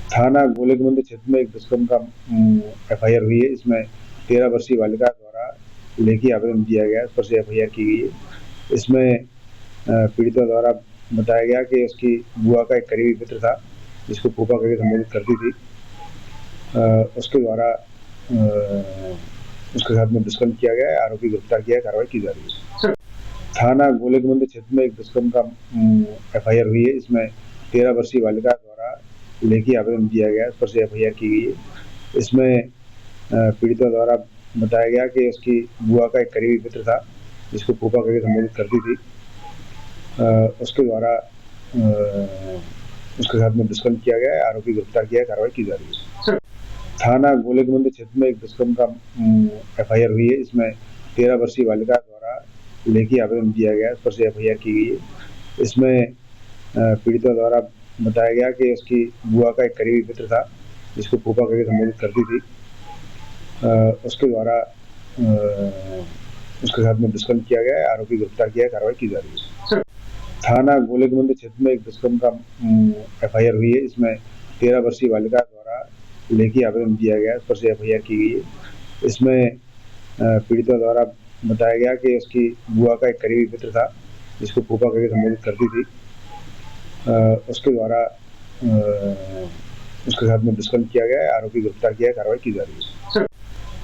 थाना गोलकगंज क्षेत्र में एक दुष्कर्म का एफआईआर हुई है। इसमें 13 वर्षीय बालिका द्वारा लेखी आवेदन दिया गया है, उस पर से एफआईआर की गई है। इसमें पीड़िता द्वारा बताया गया कि उसकी बुआ का एक करीबी मित्र था जिसको फूफा करके संबोधित करती थी। उसके द्वारा उसके साथ में दुष्कर्म किया गया है। आरोपी गिरफ्तार किया है, कार्रवाई की जा रही है। थाना गोलकगंज क्षेत्र में एक दुष्कर्म का एफआईआर हुई है। इसमें 13 वर्षीय बालिका द्वारा लेखी आवेदन दिया गया है, उस पर से एफआईआर की गई है। इसमें पीड़िता द्वारा बताया गया कि उसकी बुआ का एक करीबी मित्र था जिसको फूफा करके संबोधित करती थी। उसके द्वारा उसके साथ में दुष्कर्म किया गया है। आरोपी गिरफ्तार किया है, कार्रवाई की जा रही है। थाना गोलकगंज क्षेत्र में एक दुष्कर्म का एफआईआर हुई है। इसमें 13 वर्षीय बालिका द्वारा लेखी आवेदन दिया गया है, उस पर से एफआईआर की गई है। इसमें पीड़िता द्वारा बताया गया कि उसकी बुआ का एक करीबी मित्र था जिसको फूफा करके संबोधित करती थी। उसके द्वारा उसके साथ में दुष्कर्म किया गया है। आरोपी गिरफ्तार किया है, कार्रवाई की जा रही है। थाना गोलकगंज क्षेत्र में एक दुष्कर्म का एफआईआर हुई है। इसमें 13 वर्षीय बालिका द्वारा लेखी आवेदन दिया गया है, उस पर से एफआईआर की गई है। इसमें पीड़िता द्वारा बताया गया कि उसकी बुआ का एक करीबी मित्र था जिसको फूफा करके संबोधित करती थी। उसके द्वारा उसके साथ में दुष्कर्म किया गया है। आरोपी गिरफ्तार किया है, कार्रवाई की जा रही है।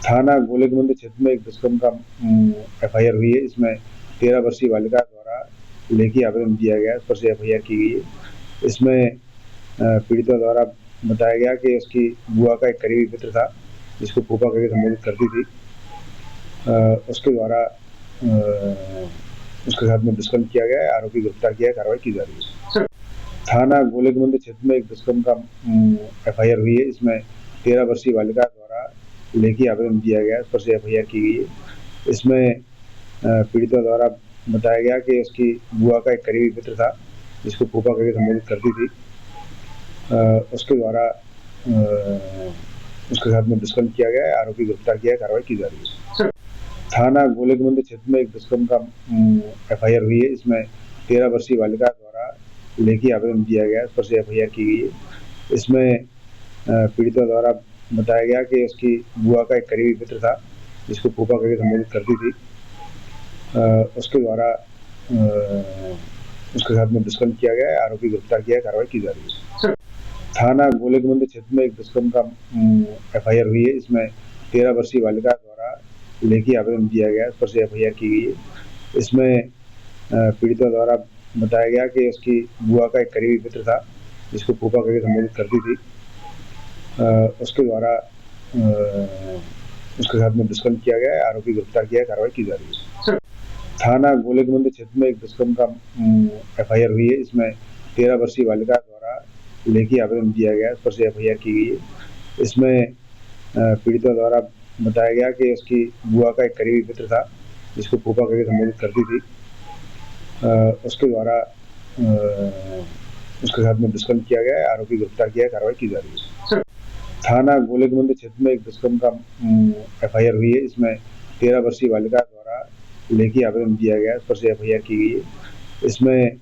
थाना गोलकगंज क्षेत्र में एक दुष्कर्म का एफआईआर हुई है। इसमें 13 वर्षीय बालिका द्वारा लेखी आवेदन दिया गया है, उस पर से एफआईआर की गई है। इसमें पीड़िता द्वारा बताया गया कि उसकी बुआ का एक करीबी मित्र था जिसको फूफा करके संबोधित करती थी। उसके द्वारा उसके साथ में दुष्कर्म किया गया है। आरोपी गिरफ्तार किया है, कार्रवाई की जा रही है। थाना गोलकगंज क्षेत्र में एक दुष्कर्म का एफआईआर हुई है। इसमें 13 वर्षीय बालिका द्वारा लेखी आवेदन दिया गया है, उस पर से एफआईआर की गई है। इसमें पीड़िता द्वारा बताया गया कि उसकी बुआ का एक करीबी मित्र था जिसको फूफा करके संबोधित करती थी। उसके द्वारा उसके साथ में दुष्कर्म किया गया है। आरोपी गिरफ्तार किया है, कार्रवाई की जा रही है। थाना गोलकगंज क्षेत्र में एक दुष्कर्म का एफआईआर हुई है। इसमें 13 वर्षीय बालिका द्वारा लेखी आवेदन दिया गया है, उस पर से एफआईआर की गई है। इसमें पीड़िता द्वारा बताया गया कि उसकी बुआ का एक करीबी मित्र था जिसको फूफा करके संबोधित करती थी। उसके द्वारा उसके साथ में दुष्कर्म किया गया है। आरोपी गिरफ्तार किया है, कार्रवाई की जा रही है। थाना गोलकगंज क्षेत्र में एक दुष्कर्म का एफआईआर हुई है। इसमें 13 वर्षीय बालिका द्वारा लेखी आवेदन दिया गया है, उस पर से एफआईआर की गई है। इसमें पीड़िता द्वारा बताया गया कि उसकी बुआ का एक करीबी मित्र था जिसको फूफा करके संबोधित करती थी। उसके द्वारा उसके साथ में दुष्कर्म किया गया है। आरोपी गिरफ्तार किया है, कार्रवाई की जा रही है। थाना गोलकगंज क्षेत्र में एक दुष्कर्म का एफआईआर हुई है। इसमें 13 वर्षीय बालिका द्वारा लेखी आवेदन दिया गया है, उस पर से एफआईआर की गई है। इसमें पीड़िता द्वारा बताया गया कि उसकी बुआ का एक करीबी मित्र था जिसको फूफा करके संबोधित करती थी। उसके द्वारा उसके साथ में दुष्कर्म किया गया है। आरोपी गिरफ्तार किया है, कार्रवाई की जा रही है। थाना गोलकगंज क्षेत्र में एक दुष्कर्म का एफआईआर हुई है। इसमें 13 वर्षीय बालिका द्वारा लेखी आवेदन दिया गया है, उस पर से एफआईआर की गई है। इसमें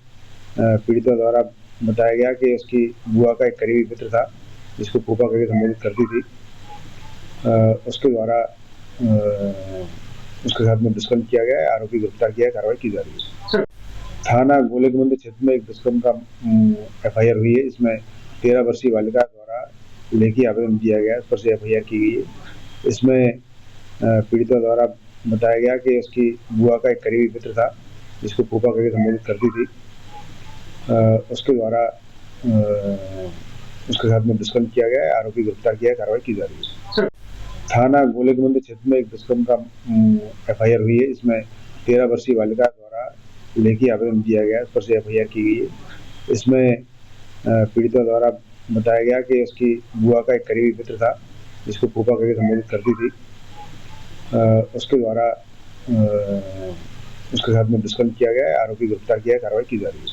पीड़िता द्वारा बताया गया कि उसकी बुआ का एक करीबी मित्र था जिसको फूफा करके संबोधित करती थी। उसके द्वारा उसके साथ में दुष्कर्म किया गया है। आरोपी गिरफ्तार किया है, कार्रवाई की जा रही है। थाना गोलकगंज क्षेत्र में एक दुष्कर्म का एफआईआर हुई है। इसमें 13 वर्षीय बालिका द्वारा लेखी आवेदन दिया गया है, उस पर से एफआईआर की गई है। इसमें पीड़िता द्वारा बताया गया कि उसकी बुआ का एक करीबी मित्र था जिसको फूफा करके संबोधित करती थी। उसके द्वारा उसके साथ में दुष्कर्म किया गया है। आरोपी गिरफ्तार किया है, कार्रवाई की जा रही है। थाना गोलकगंज क्षेत्र में एक दुष्कर्म का एफआईआर हुई है। इसमें 13 वर्षीय बालिका द्वारा लेखी आवेदन दिया गया है, उस पर से एफआईआर की गई है। इसमें पीड़िता द्वारा बताया गया कि उसकी बुआ का एक करीबी मित्र था जिसको फूफा करके संबोधित करती थी। उसके द्वारा उसके साथ में दुष्कर्म किया गया है। आरोपी गिरफ्तार किया है, कार्रवाई की जा रही है।